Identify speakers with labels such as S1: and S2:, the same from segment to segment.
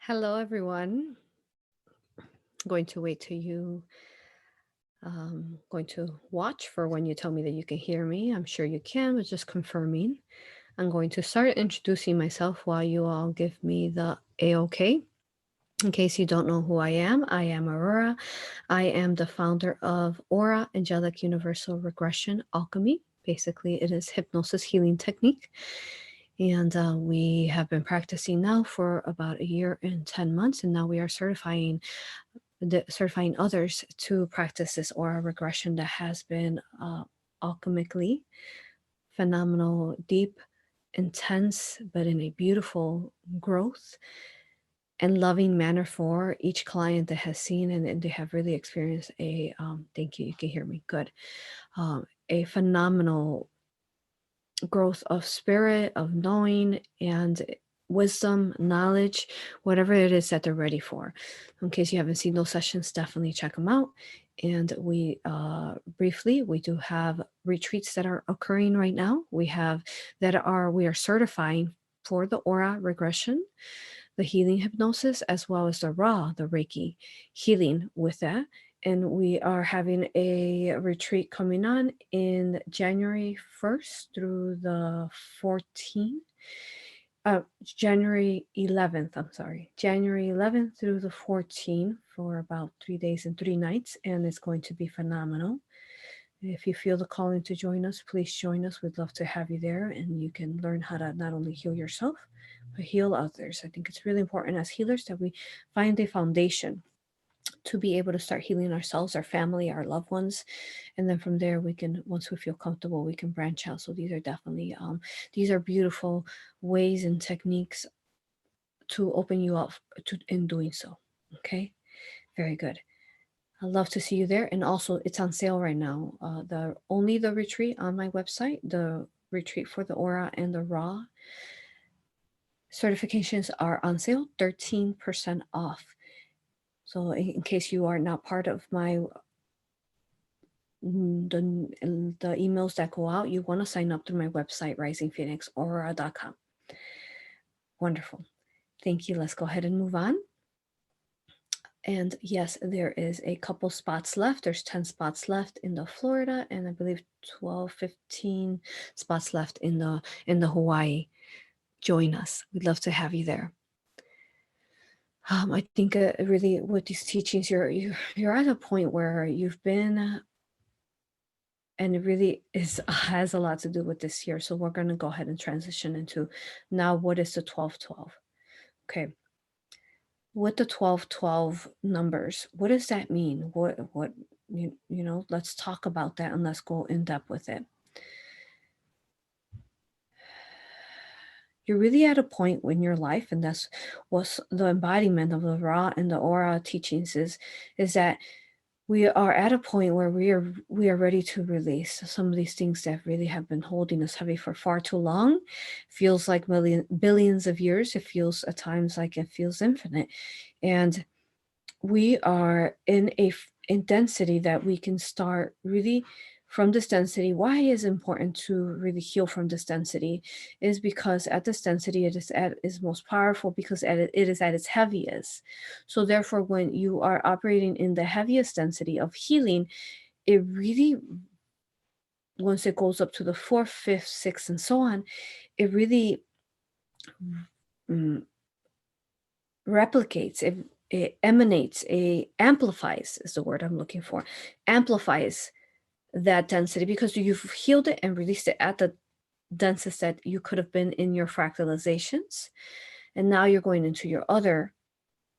S1: Hello, everyone. Going to wait till you going to watch for when you tell me that you can hear me. I'm sure you can, but just confirming. I'm going to start introducing myself while you all give me the A-OK. In case you don't know who I am Aurora. I am the founder of Aura Angelic Universal Regression Alchemy. Basically, it is hypnosis healing technique. And we have been practicing now for about a year and 10 months. And now we are certifying others to practice this aura regression that has been alchemically phenomenal, deep, intense, but in a beautiful growth and loving manner for each client that has seen and they have really experienced a thank you can hear me good, a phenomenal growth of spirit, of knowing, and wisdom, knowledge, whatever it is that they're ready for. In case you haven't seen those sessions, definitely check them out. And we briefly, we do have retreats that are occurring right now. We are certifying for the aura regression, the healing hypnosis, as well as the raw, the Reiki healing with that. And we are having a retreat coming on in January 1st through the 14th. January 11th, I'm sorry, January 11th through the 14th for about 3 days and 3 nights, and it's going to be phenomenal. If you feel the calling to join us, please join us. We'd love to have you there, and you can learn how to not only heal yourself, but heal others. I think it's really important as healers that we find a foundation to be able to start healing ourselves, our family, our loved ones. And then from there, we can, once we feel comfortable, we can branch out. So these are definitely, these are beautiful ways and techniques to open you up to in doing so. Okay, very good. I'd love to see you there. And also it's on sale right now. The retreat on my website, the retreat for the aura and the raw certifications are on sale, 13% off. So in case you are not part of my the emails that go out, you want to sign up through my website, risingphoenixaurora.com. Wonderful. Thank you. Let's go ahead and move on. And yes, there is a couple spots left. There's 10 spots left in the Florida, and I believe 12, 15 spots left in the Hawaii. Join us. We'd love to have you there. I think really with these teachings, you're at a point where you've been, and it really has a lot to do with this year. So we're going to go ahead and transition into now what is the 1212. Okay. With the 1212 numbers, what does that mean? What you know, let's talk about that and let's go in depth with it. You're really at a point in your life, and that's what the embodiment of the raw and the aura teachings is that we are at a point where we are ready to release some of these things that really have been holding us heavy for far too long. Feels like billions of years. It feels at times like it feels infinite. And we are in density that we can start really from this density. Why is important to really heal from this density is because at this density it is most powerful, because it is at its heaviest. So therefore, when you are operating in the heaviest density of healing, it really, once it goes up to the fourth, fifth, sixth, and so on, it really replicates, it emanates, it amplifies is the word I'm looking for, amplifies that density, because you've healed it and released it at the densest that you could have been in your fractalizations. And now you're going into your other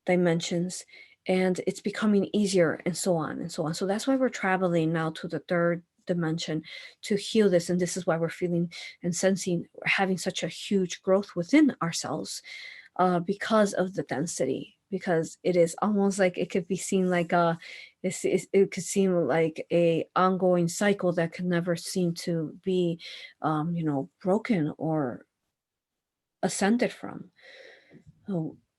S1: dimensions and it's becoming easier, and so on and so on. So that's why we're traveling now to the third dimension to heal this. And this is why we're feeling and sensing, having such a huge growth within ourselves, because of the density, because it is almost like it could be seen like it could seem like a ongoing cycle that can never seem to be broken or ascended from.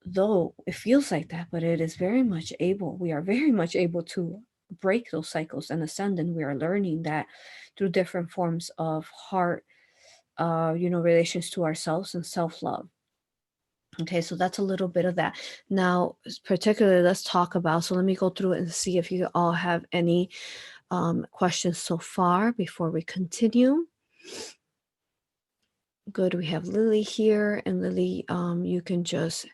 S1: Though it feels like that, but it is very much able, we are very much able to break those cycles and ascend. And we are learning that through different forms of heart relations to ourselves and self-love. Okay, so that's a little bit of that. Now, particularly, let's talk about, so let me go through it and see if you all have any questions so far before we continue. Good, we have Lily here, and Lily, you can just,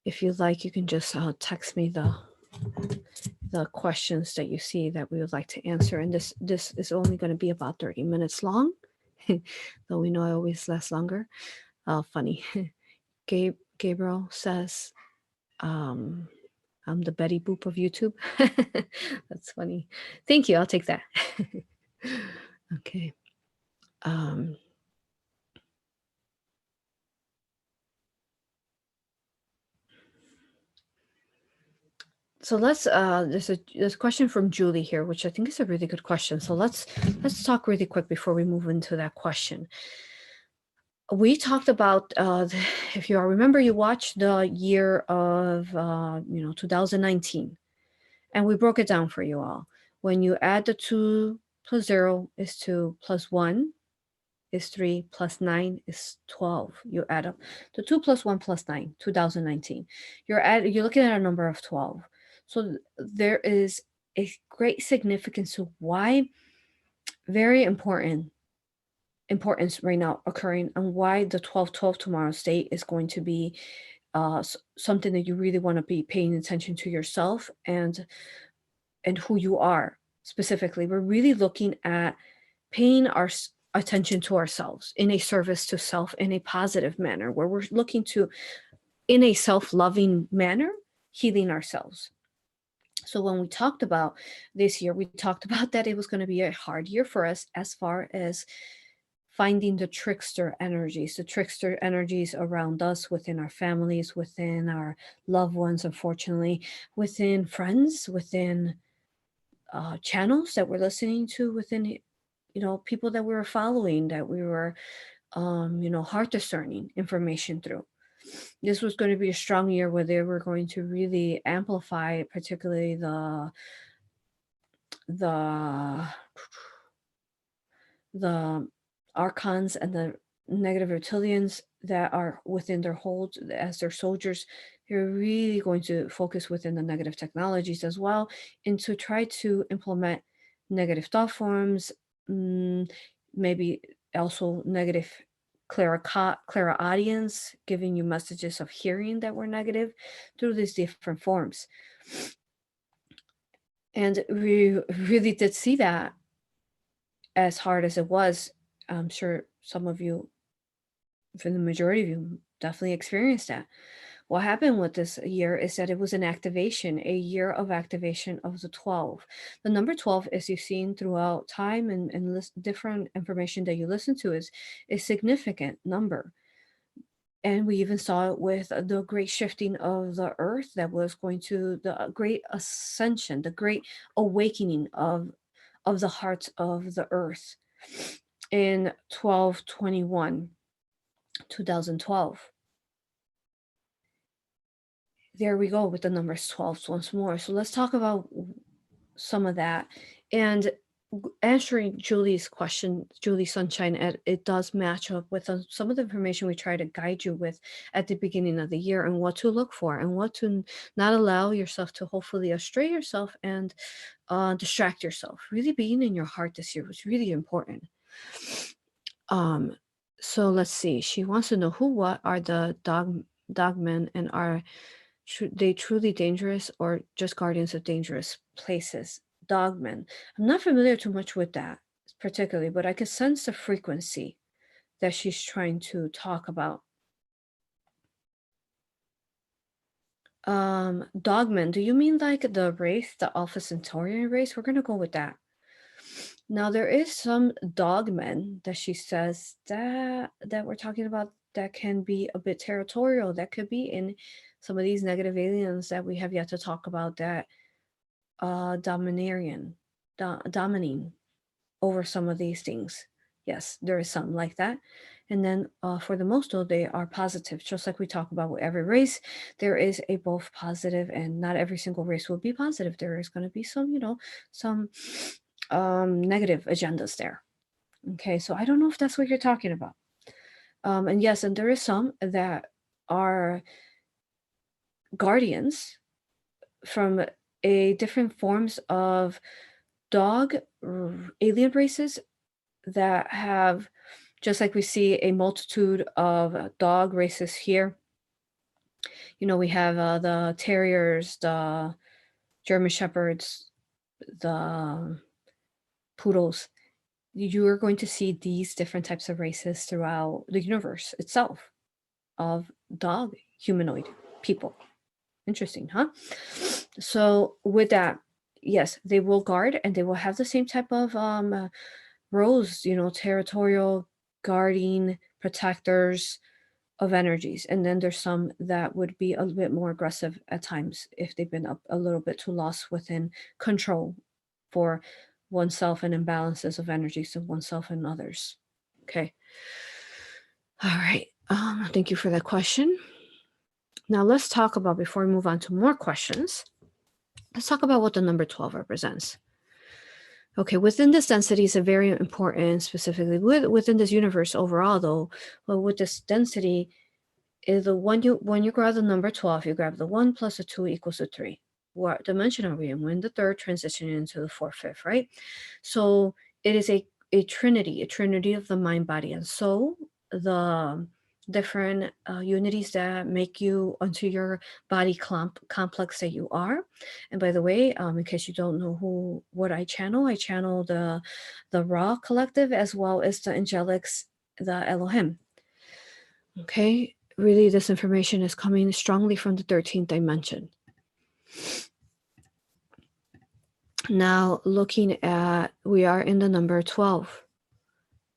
S1: if you like, you can just text me the questions that you see that we would like to answer. And this is only going to be about 30 minutes long, though we know I always last longer. Funny. Gabriel says, I'm the Betty Boop of YouTube. That's funny. Thank you. I'll take that. Okay. So let's there's a question from Julie here, which I think is a really good question. So let's talk really quick before we move into that question. We talked about if you all remember, you watched the year of 2019, and we broke it down for you all. When you add the 2 plus 0 is 2 plus 1 is 3 plus 9 is 12. You add up the 2 plus 1 plus 9, 2019. You're looking at a number of 12. So there is a great significance to why, very importance right now occurring, and why the 12-12 tomorrow state is going to be something that you really want to be paying attention to yourself and who you are specifically. We're really looking at paying our attention to ourselves in a service to self in a positive manner, where we're looking to, in a self-loving manner, healing ourselves. So when we talked about this year, we talked about that it was going to be a hard year for us as far as finding the trickster energies around us, within our families, within our loved ones, unfortunately, within friends, within channels that we're listening to, within people that we were following, that we were heart discerning information through. This was going to be a strong year where they were going to really amplify, particularly the the archons and the negative reptilians that are within their holds as their soldiers. They're really going to focus within the negative technologies as well, and to try to implement negative thought forms, maybe also negative clara audience, giving you messages of hearing that were negative through these different forms. And we really did see that, as hard as it was. I'm sure some of you, for the majority of you, definitely experienced that. What happened with this year is that it was an activation, a year of activation of the 12. The number 12, as you've seen throughout time and different information that you listen to, is a significant number. And we even saw it with the great shifting of the earth that was going to the great ascension, the great awakening of the hearts of the earth in 12/21, 2012. There we go with the numbers 12 once more. So let's talk about some of that. And answering Julie's question, Julie Sunshine, it does match up with some of the information we try to guide you with at the beginning of the year, and what to look for and what to not allow yourself to hopefully astray yourself and distract yourself. Really being in your heart this year was really important. So let's see. She wants to know what are the dogmen, and are they truly dangerous or just guardians of dangerous places? Dogmen. I'm not familiar too much with that particularly, but I can sense the frequency that she's trying to talk about. Dogmen. Do you mean like the race, the Alpha Centaurian race? We're gonna go with that. Now there is some dogmen that she says that we're talking about that can be a bit territorial. That could be in some of these negative aliens that we have yet to talk about, that domineering over some of these things. Yes, there is some like that. And then for the most, though, they are positive. Just like we talk about with every race, there is a both positive, and not every single race will be positive. There is going to be some, some negative agendas there. Okay, so I don't know if that's what you're talking about. And yes, and there is some that are guardians from a different forms of dog alien races that have, just like we see a multitude of dog races here. We have the terriers, the German shepherds, the poodles. You are going to see these different types of races throughout the universe itself of dog humanoid people. Interesting, huh? So with that, yes, they will guard and they will have the same type of roles, territorial, guarding, protectors of energies. And then there's some that would be a little bit more aggressive at times if they've been up a little bit too lost within control for oneself and imbalances of energies of oneself and others. Okay. All right. Thank you for that question. Now let's talk about, before we move on to more questions, let's talk about what the number 12 represents. Okay, within this density is a very important, specifically within this universe overall, though. But with this density, is the one when you grab the number 12, you grab the 1 plus the 2 equals the 3. What dimension are we in? We're in the third, transitioning into the fourth, fifth, right? So it is a trinity of the mind, body, and soul. The different unities that make you onto your body complex that you are. And by the way, in case you don't know what I channel the A.U.R.A collective, as well as the angelics, the Elohim. Okay, really this information is coming strongly from the 13th dimension. Now looking at, we are in the number 12,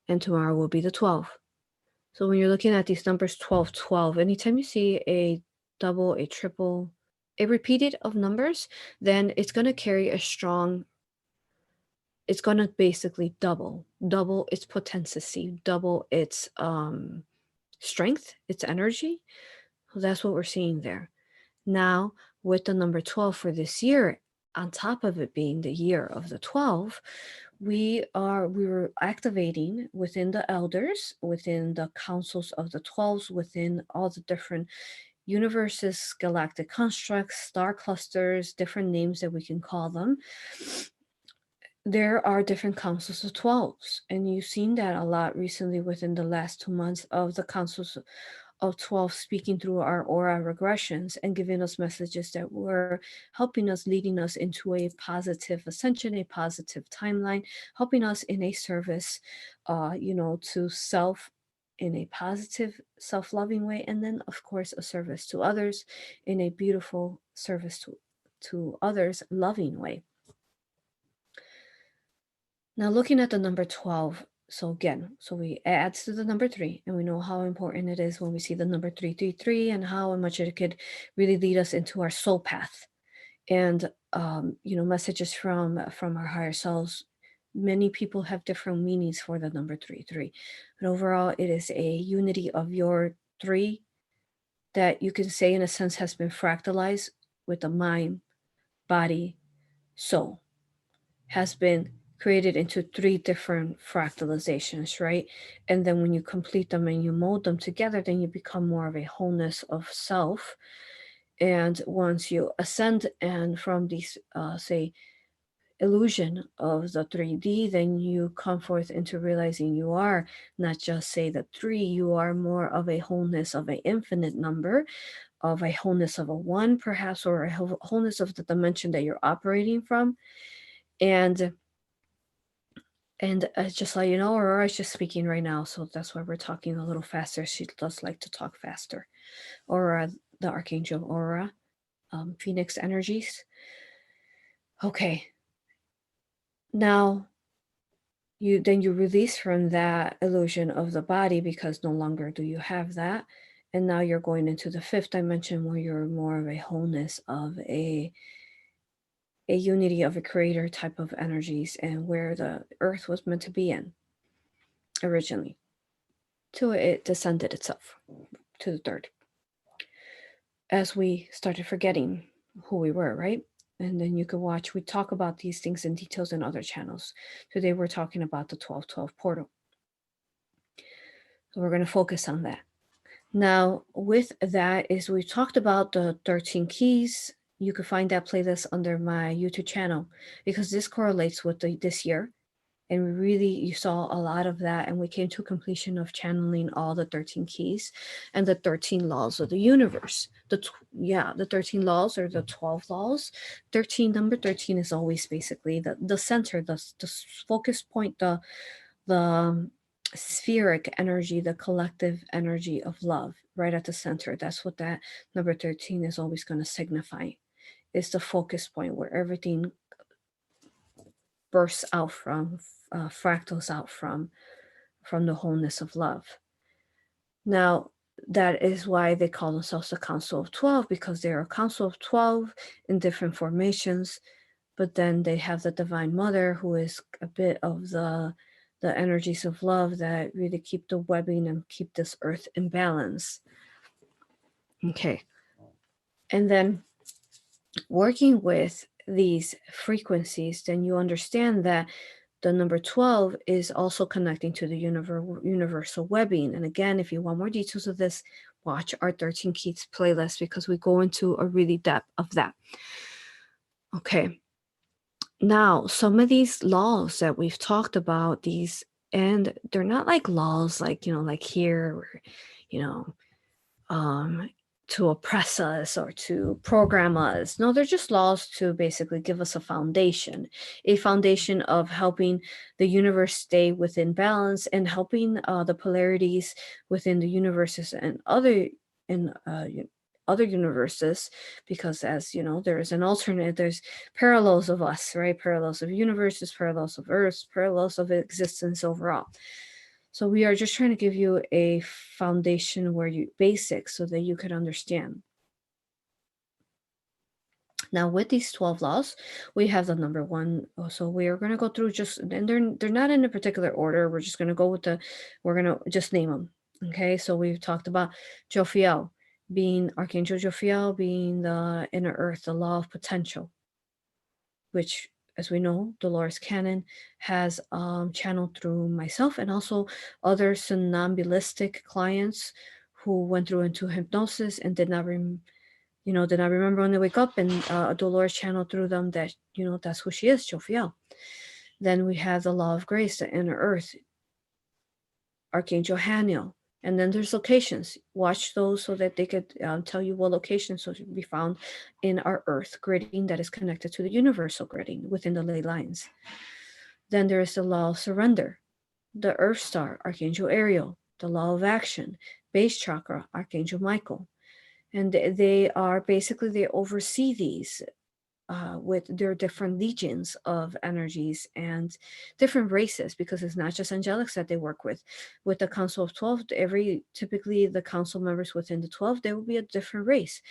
S1: and tomorrow will be the 12. So when you're looking at these numbers 12, 12, anytime you see a double, a triple, a repeated of numbers, then it's going to carry a strong, it's going to basically double its potency, double its strength, its energy. So that's what we're seeing there. Now, with the number 12 for this year, on top of it being the year of the 12, we were activating within the elders, within the councils of the 12s, within all the different universes, galactic constructs, star clusters, different names that we can call them. There are different councils of 12s, and you've seen that a lot recently within the last 2 months of the councils of 12 speaking through our aura regressions and giving us messages that were helping us, leading us into a positive ascension, a positive timeline, helping us in a service, to self in a positive, self-loving way, and then of course a service to others in a beautiful service to others, loving way. Now looking at the number 12, so again, so we add to the number 3, and we know how important it is when we see the number 333 and how much it could really lead us into our soul path. And messages from our higher selves. Many people have different meanings for the number 33, but overall it is a unity of your 3 that you can say in a sense has been fractalized with the mind, body, soul, has been created into 3 different fractalizations, right? And then when you complete them and you mold them together, then you become more of a wholeness of self. And once you ascend and from these, say, illusion of the 3D, then you come forth into realizing you are not just, say, the 3, you are more of a wholeness of an infinite number, of a wholeness of a 1 perhaps, or a wholeness of the dimension that you're operating from. And just let you know, Aurora is just speaking right now, so that's why we're talking a little faster. She does like to talk faster. Aurora, the Archangel Aurora, Phoenix energies. Okay. Now, you release from that illusion of the body because no longer do you have that. And now you're going into the 5th dimension where you're more of a wholeness of a unity of a creator type of energies, and where the earth was meant to be in originally. Till it descended itself to the 3rd. As we started forgetting who we were, right? And then you could watch, we talk about these things in details in other channels. Today we're talking about the 1212 portal. So we're going to focus on that. Now, with that is we talked about the 13 keys. You can find that playlist under my YouTube channel because this correlates with this year. And we really, you saw a lot of that. And we came to a completion of channeling all the 13 keys and the 13 laws of the universe. The 13 laws or the 12 laws. 13, number 13 is always basically the center, the focus point, the spheric energy, the collective energy of love right at the center. That's what that number 13 is always going to signify. It's the focus point where everything bursts out from, fractals out from the wholeness of love. Now, that is why they call themselves the Council of 12, because they're a Council of 12 in different formations. But then they have the Divine Mother, who is a bit of the energies of love that really keep the webbing and keep this earth in balance. Okay. And then working with these frequencies, then you understand that the number 12 is also connecting to the universal webbing. And again, if you want more details of this, watch our 13 Keys playlist because we go into a really depth of that. Okay. Now, some of these laws that we've talked about, and they're not like laws like, like here, where, you know, to oppress us or to program us. No, they're just laws to basically give us a foundation of helping the universe stay within balance and helping the polarities within the universes and other universes, because as you know, there's parallels of us, right? Parallels of universes, parallels of earths, parallels of existence overall. So we are just trying to give you a foundation basics so that you could understand. Now with these 12 laws, we have the number one. So we are going to go through and they're not in a particular order. We're just going to go we're going to just name them. Okay. So we've talked about Jophiel being Archangel Jophiel being the inner earth, the law of potential, which, as we know, Dolores Cannon has channeled through myself and also other somnambulistic clients who went through into hypnosis and did not remember when they wake up, and Dolores channeled through them that that's who she is, Jophiel. Then we have the law of grace, the inner earth, Archangel Haniel. And then there's locations. Watch those so that they could tell you what locations will be found in our earth gridding that is connected to the universal gridding within the ley lines. Then there is the law of surrender, the earth star, Archangel Ariel, the law of action, base chakra, Archangel Michael. And they oversee these with their different legions of energies and different races, because it's not just angelics that they work with. With the Council of 12, typically the council members within the 12, there will be a different race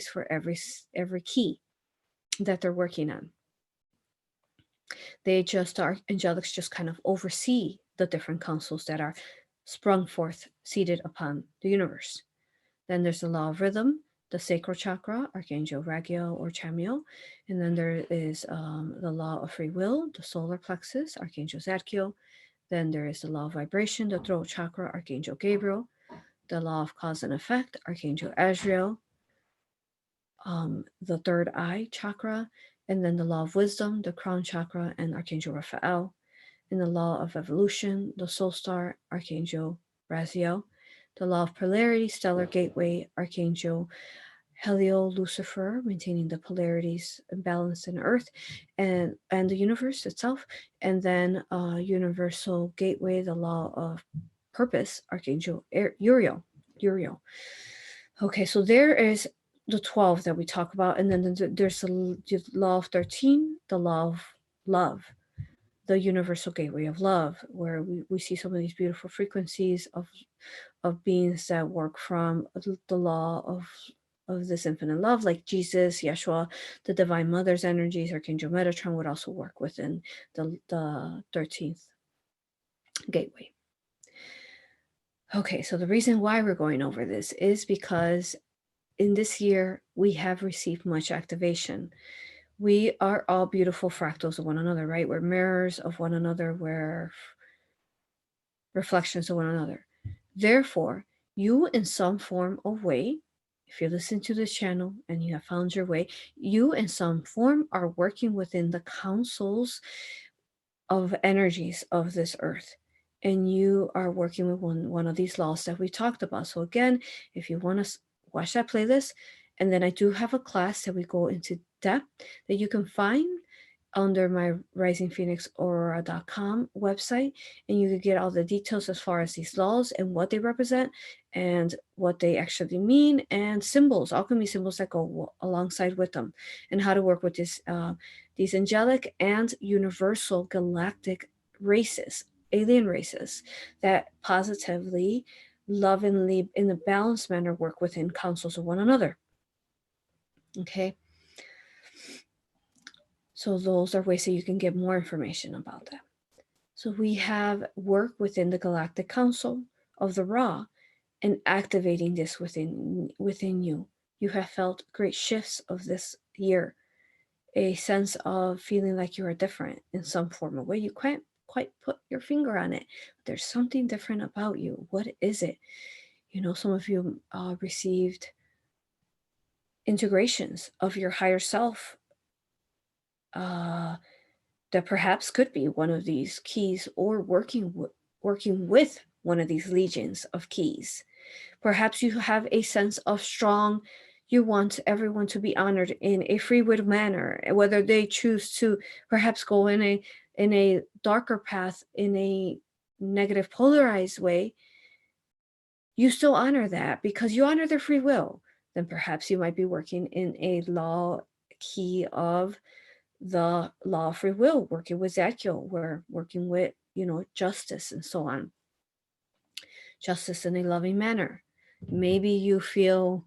S1: for every key that they're working on. Angelics just kind of oversee the different councils that are sprung forth, seated upon the universe. Then there's the law of rhythm, the sacral chakra, Archangel Raguel or Chamiel. And then there is the law of free will, the solar plexus, Archangel Zadkiel. Then there is the law of vibration, the throat chakra, Archangel Gabriel. The law of cause and effect, Archangel Azrael. The third eye chakra. And then the law of wisdom, the crown chakra, and Archangel Raphael. In the law of evolution, the soul star, Archangel Raziel. The law of polarity, stellar gateway, Archangel Helio Lucifer, maintaining the polarities and balance in Earth and the universe itself. And then universal gateway, the law of purpose, Archangel Uriel. Okay, so there is the 12 that we talk about. And then there's the law of 13, the law of love, the universal gateway of love, where we see some of these beautiful frequencies of beings that work from the law of this infinite love, like Jesus, Yeshua, the Divine Mother's energies. Archangel Metatron would also work within the 13th gateway. Okay, so the reason why we're going over this is because in this year we have received much activation. We are all beautiful fractals of one another, right? We're mirrors of one another. We're reflections of one another. Therefore, you in some form or way, if you listen to this channel and you have found your way, you in some form are working within the councils of energies of this earth. And you are working with one of these laws that we talked about. So again, if you want to watch that playlist, and then I do have a class that we go into depth that you can find under my risingphoenixaurora.com website, and you can get all the details as far as these laws and what they represent and what they actually mean, and symbols, alchemy symbols that go alongside with them, and how to work with this these angelic and universal galactic races, alien races, that positively, lovingly, in a balanced manner work within councils of one another. Okay, so those are ways that you can get more information about that. So we have work within the Galactic Council of the Ra and activating this within you. You have felt great shifts of this year, a sense of feeling like you are different in some form of way. You can't quite put your finger on it. There's something different about you. What is it? You know, some of you received integrations of your higher self that perhaps could be one of these keys, or working with one of these legions of keys. Perhaps you have a sense of strong, you want everyone to be honored in a free will manner, whether they choose to perhaps go in a darker path, in a negative polarized way. You still honor that because you honor their free will. Then perhaps you might be working in a law key of the law of free will, working with Zadkiel, we're working with, justice and so on. Justice in a loving manner. Maybe you feel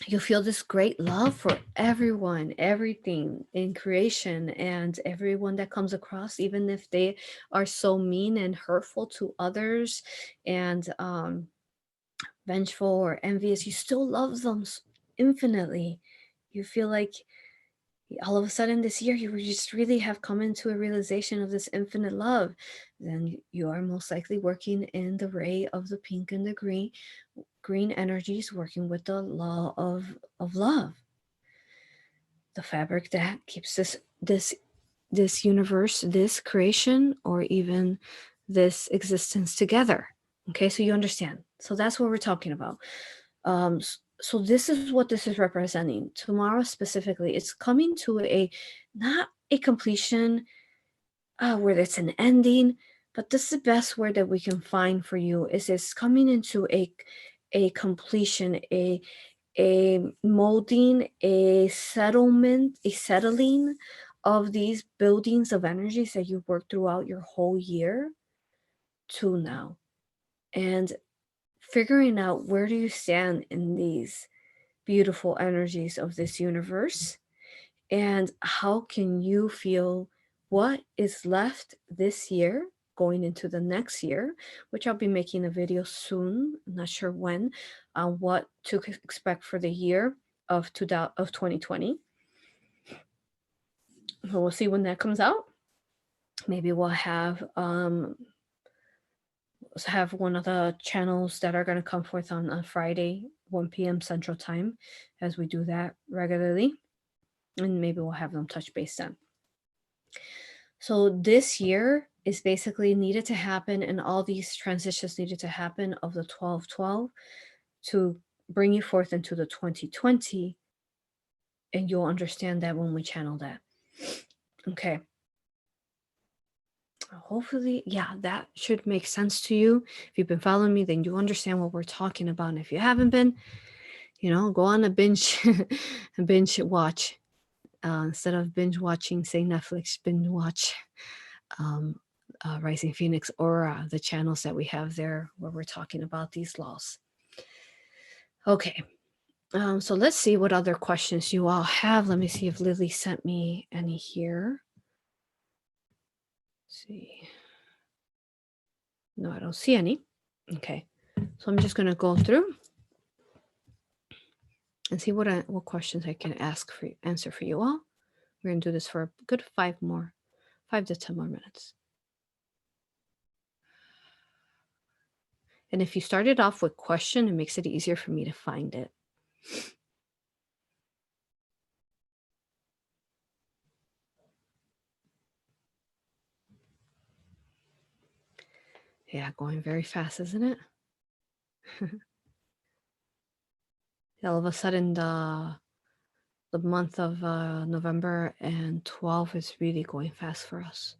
S1: this great love for everyone, everything in creation, and everyone that comes across, even if they are so mean and hurtful to others and vengeful or envious, you still love them infinitely. You feel like all of a sudden this year you just really have come into a realization of this infinite love. Then you are most likely working in the ray of the pink and the green energies, working with the law of love, the fabric that keeps this universe, this creation, or even this existence together. Okay, so you understand. So that's what we're talking about. So this is what this is representing. Tomorrow specifically, it's coming to not a completion where it's an ending, but this is the best word that we can find for you. Is it's coming into a completion, a molding, a settlement, a settling of these buildings of energies that you worked throughout your whole year to now, and figuring out where do you stand in these beautiful energies of this universe, and how can you feel what is left this year going into the next year, which I'll be making a video soon, I'm not sure when, on what to expect for the year of 2020. So we'll see when that comes out. Maybe we'll have one of the channels that are going to come forth on Friday, 1 p.m. Central Time, as we do that regularly. And maybe we'll have them touch base then. So this year is basically needed to happen, and all these transitions needed to happen of the 12-12 to bring you forth into the 2020, and you'll understand that when we channel that. Okay. Hopefully, yeah, that should make sense to you. If you've been following me, then you understand what we're talking about. And if you haven't been, go on a binge watch. Instead of binge watching, say Netflix, binge watch Rising Phoenix Aura, the channels that we have there where we're talking about these laws. Okay, so let's see what other questions you all have. Let me see if Lily sent me any here. Let's see. No, I don't see any. Okay, so I'm just going to go through and see what questions I can answer for you all. We're going to do this for a good 5 to 10 more minutes. And if you started off with question, it makes it easier for me to find it. Yeah, going very fast, isn't it? All of a sudden, the month of November and 12 is really going fast for us.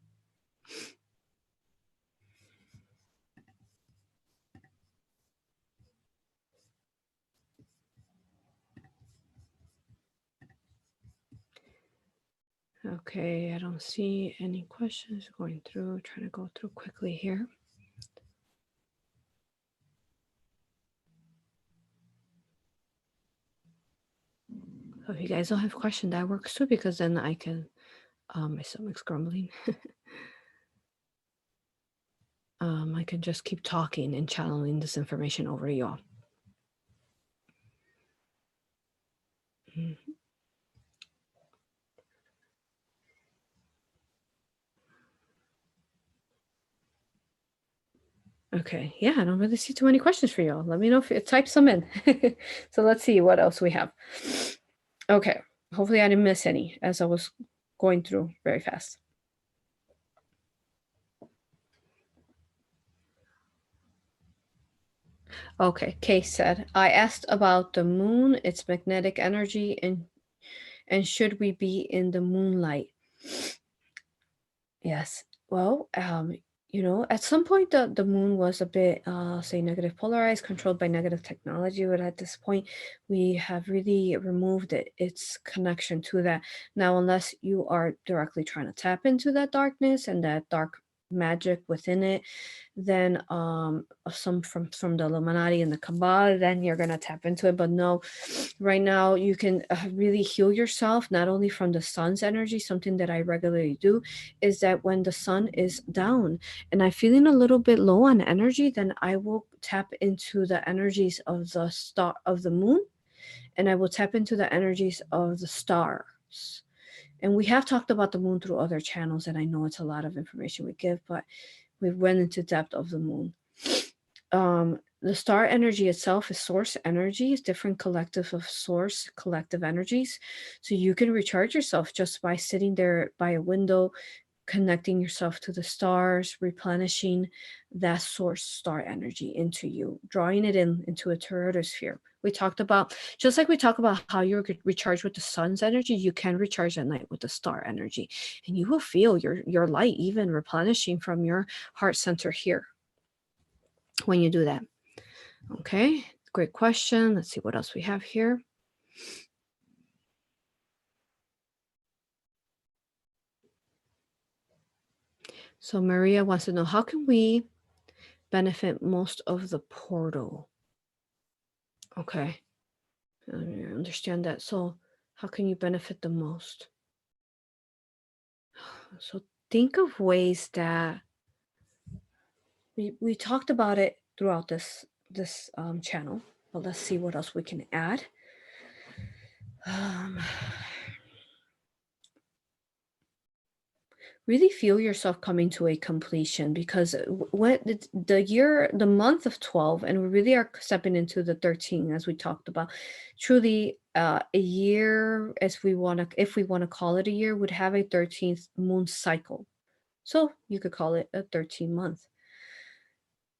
S1: Okay, I don't see any questions going through. Trying to go through quickly here. So if you guys don't have questions, that works too, because then I can, my stomach's grumbling. I can just keep talking and channeling this information over to y'all. Okay, yeah, I don't really see too many questions for y'all. Let me know if it types some in. So let's see what else we have. Okay, hopefully I didn't miss any as I was going through very fast. Okay, Kay said, I asked about the moon, its magnetic energy, and should we be in the moonlight? Yes. Well, at some point the moon was a bit, say, negative polarized, controlled by negative technology, but at this point, we have really removed its connection to that. Now, unless you are directly trying to tap into that darkness and that dark magic within it, then some from the Illuminati and the Kabbalah, then you're gonna tap into it. But no, right now you can really heal yourself not only from the sun's energy. Something that I regularly do is that when the sun is down and I'm feeling a little bit low on energy, then I will tap into the energies of the star of the moon, and I will tap into the energies of the stars. And we have talked about the moon through other channels, and I know it's a lot of information we give, but we went into depth of the moon. The star energy itself is source energy, is different collective of source collective energies. So you can recharge yourself just by sitting there by a window, connecting yourself to the stars, replenishing that source star energy into you, drawing it into a toroidal sphere. We talked about, just like we talk about how you're recharged with the sun's energy, you can recharge at night with the star energy, and you will feel your light even replenishing from your heart center here when you do that. Okay, great question. Let's see what else we have here. So Maria wants to know, how can we benefit most of the portal? Okay, I understand that. So how can you benefit the most? So think of ways that we talked about it throughout this channel, but let's see what else we can add. Really feel yourself coming to a completion, because what the month of 12, and we really are stepping into the 13, as we talked about. Truly, a year, as we want to, if we want to call it a year, would have a 13th moon cycle. So you could call it a 13 month.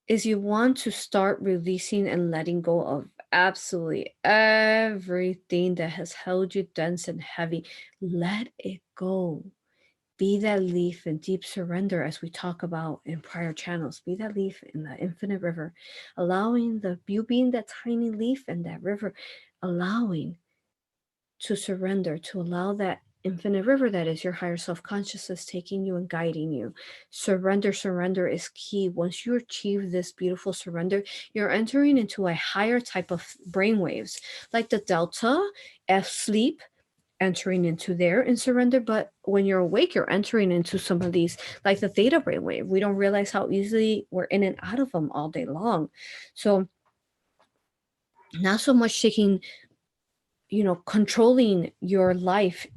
S1: Is you want to start releasing and letting go of absolutely everything that has held you dense and heavy. Let it go. Be that leaf in deep surrender, as we talk about in prior channels. Be that leaf in the infinite river, allowing you being that tiny leaf in that river, allowing to surrender, to allow that infinite river that is your higher self consciousness taking you and guiding you. Surrender is key. Once you achieve this beautiful surrender, you're entering into a higher type of brainwaves, like the delta, F sleep, entering into there in surrender. But when you're awake, you're entering into some of these, like the theta brainwave. We don't realize how easily we're in and out of them all day long. So not so much taking, controlling your life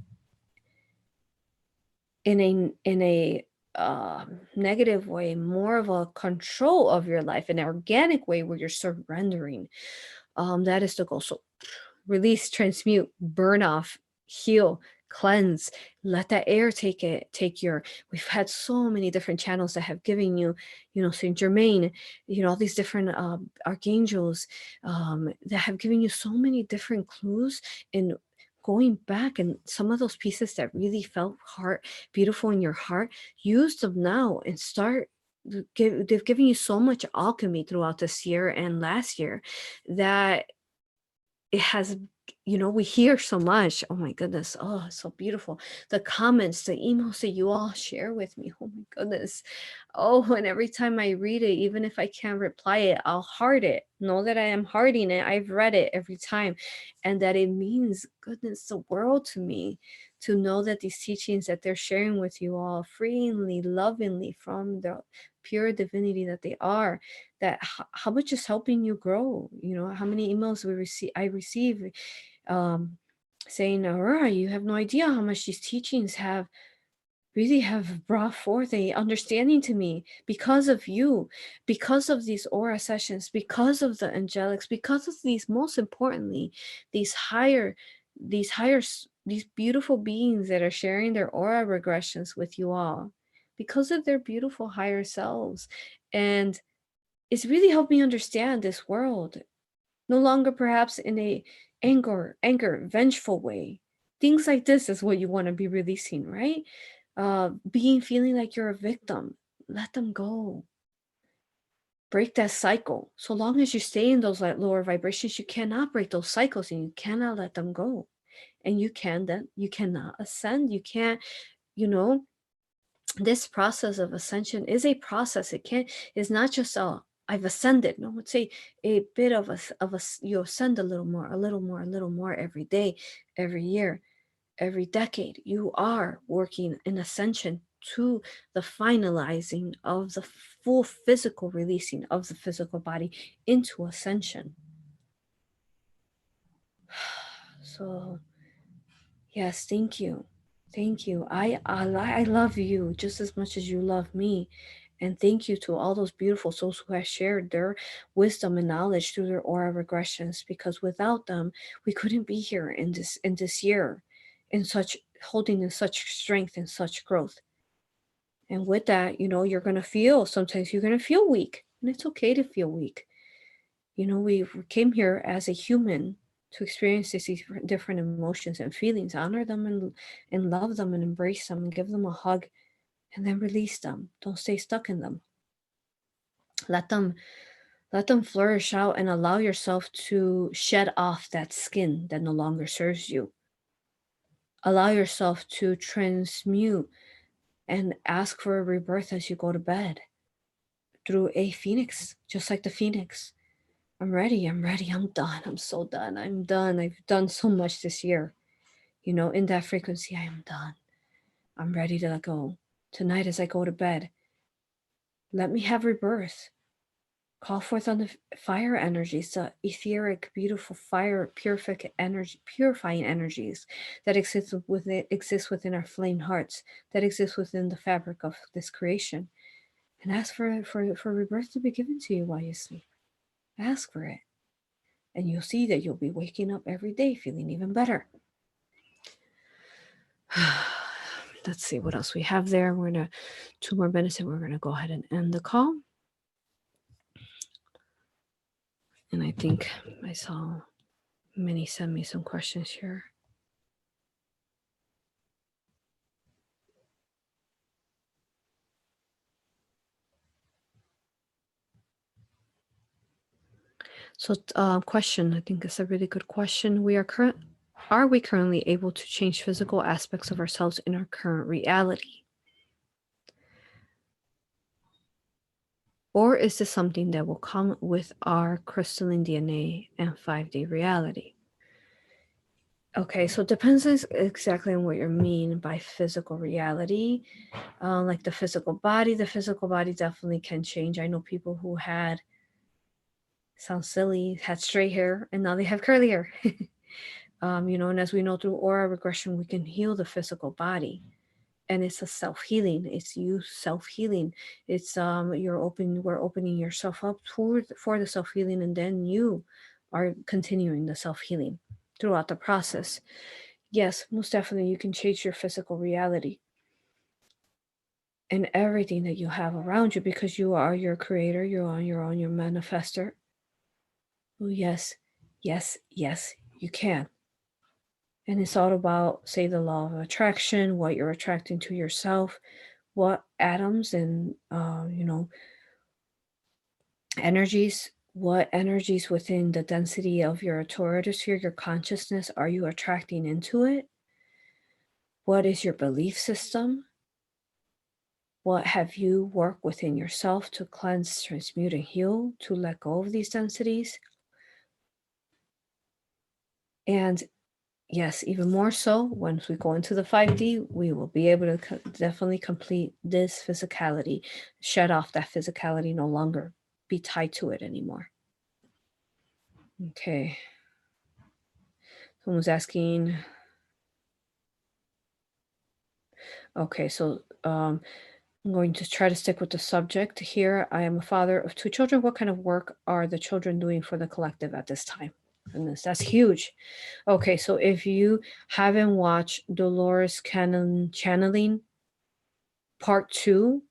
S1: in a negative way, more of a control of your life, an organic way where you're surrendering. That is the goal. So release, transmute, burn off, heal, cleanse. Let that air take your. We've had so many different channels that have given you, Saint Germain, all these different archangels that have given you so many different clues in going back, and some of those pieces that really felt beautiful in your heart, use them now and start. They've given you so much alchemy throughout this year and last year that it has, we hear so much. Oh my goodness. Oh, it's so beautiful. The comments, the emails that you all share with me. Oh my goodness. Oh, and every time I read it, even if I can't reply it, I'll heart it. Know that I am hearting it. I've read it every time. And that it means, goodness, the world to me, to know that these teachings that they're sharing with you all freely, lovingly, from the pure divinity that they are, that how much is helping you grow. How many emails I receive saying, Aurora, you have no idea how much these teachings have brought forth a understanding to me because of you, because of these aura sessions, because of the angelics, because of these, most importantly, these beautiful beings that are sharing their aura regressions with you all, because of their beautiful higher selves. And it's really helped me understand this world, no longer perhaps in a vengeful way. Things like this is what you want to be releasing, right? Feeling like you're a victim. Let them go. Break that cycle. So long as you stay in those lower vibrations, you cannot break those cycles, and you cannot let them go. And you cannot ascend. You can't, you know, this process of ascension is a process. It's not just I've ascended. No, it's a bit of a you ascend a little more, a little more, a little more every day, every year, every decade. You are working in ascension to the finalizing of the full physical releasing of the physical body into ascension. So yes, thank you. Thank you. I love you just as much as you love me. And thank you to all those beautiful souls who have shared their wisdom and knowledge through their aura regressions, because without them, we couldn't be here in this year in such holding in such strength and such growth. And with that, sometimes you're gonna feel weak. And it's okay to feel weak. We came here as a human to experience these different emotions and feelings, honor them and love them and embrace them and give them a hug, and then release them. Don't stay stuck in them. Let them flourish out, and allow yourself to shed off that skin that no longer serves you. Allow yourself to transmute and ask for a rebirth as you go to bed through a phoenix, just like the phoenix. I'm ready. I'm done. I'm so done. I'm done. I've done so much this year. In that frequency, I am done. I'm ready to let go. Tonight, as I go to bed, let me have rebirth. Call forth on the fire energies, the etheric, beautiful fire, purifying energies that exist within our flame hearts, that exist within the fabric of this creation. And ask for rebirth to be given to you while you sleep. Ask for it. And you'll see that you'll be waking up every day feeling even better. Let's see what else we have there. We're going to 2 more minutes and we're going to go ahead and end the call. And I think I saw Minnie send me some questions here. So, question, I think it's a really good question. Are we currently able to change physical aspects of ourselves in our current reality? Or is this something that will come with our crystalline DNA and 5D reality? Okay, so it depends exactly on what you mean by physical reality. Like the physical body definitely can change. I know people who sounds silly, had straight hair, and now they have curly hair. And as we know through aura regression, we can heal the physical body. and it's a self-healing. It's you self-healing. It's we're opening yourself up for the self-healing, and then you are continuing the self-healing throughout the process. Yes, most definitely you can change your physical reality and everything that you have around you, because you are your creator, you're on your own, your manifester. Oh yes, yes, yes, you can. And it's all about, say, the law of attraction, what you're attracting to yourself, what atoms and energies, what energies within the density of your Aurora sphere, your consciousness, are you attracting into it? What is your belief system? What have you worked within yourself to cleanse, transmute, and heal, to let go of these densities? And yes, even more so, once we go into the 5D, we will be able to definitely complete this physicality, shut off that physicality, no longer be tied to it anymore. Okay. Someone's asking. Okay, so I'm going to try to stick with the subject here. I am a father of 2 children. What kind of work are the children doing for the collective at this time? Goodness, that's huge. Okay, so if you haven't watched Dolores Channeling Part 2,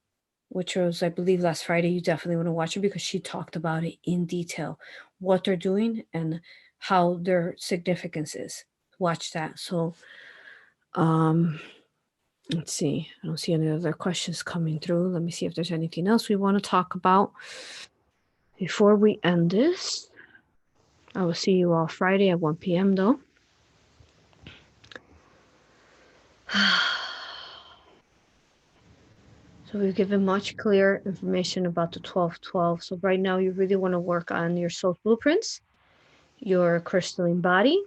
S1: which was, I believe, last Friday, you definitely want to watch it, because she talked about it in detail, what they're doing and how their significance is. Watch that. So, let's see. I don't see any other questions coming through. Let me see if there's anything else we want to talk about before we end this. I will see you all Friday at 1 p.m. though. So we've given much clear information about the 1212. So right now you really want to work on your soul blueprints, your crystalline body.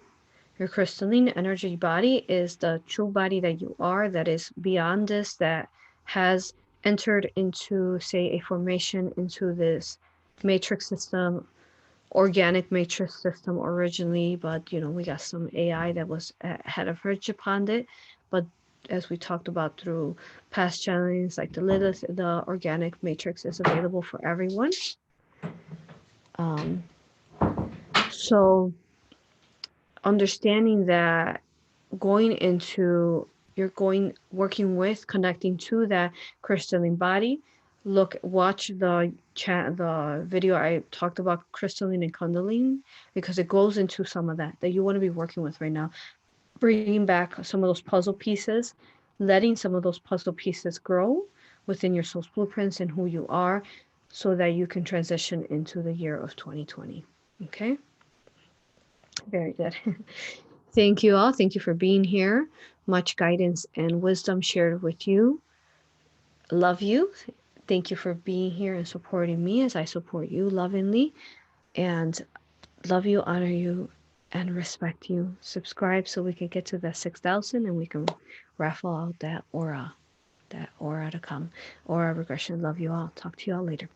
S1: Your crystalline energy body is the true body that you are, that is beyond this, that has entered into, say, a formation into this matrix system, organic matrix system originally, but we got some AI that was had a verge upon it. But as we talked about through past channelings like the Lilith, the organic matrix is available for everyone. So understanding that, working with, connecting to that crystalline body. Watch the video I talked about, crystalline and kundalini, because it goes into some of that you want to be working with right now, bringing back some of those puzzle pieces, letting some of those puzzle pieces grow within your soul's blueprints and who you are, so that you can transition into the year of 2020. Okay, very good. Thank you all. Thank you for being here. Much guidance and wisdom shared with you. Love you. Thank you for being here and supporting me as I support you lovingly. And love you, honor you, and respect you. Subscribe so we can get to that 6,000 and we can raffle out that aura to come. Aura regression. Love you all. Talk to you all later.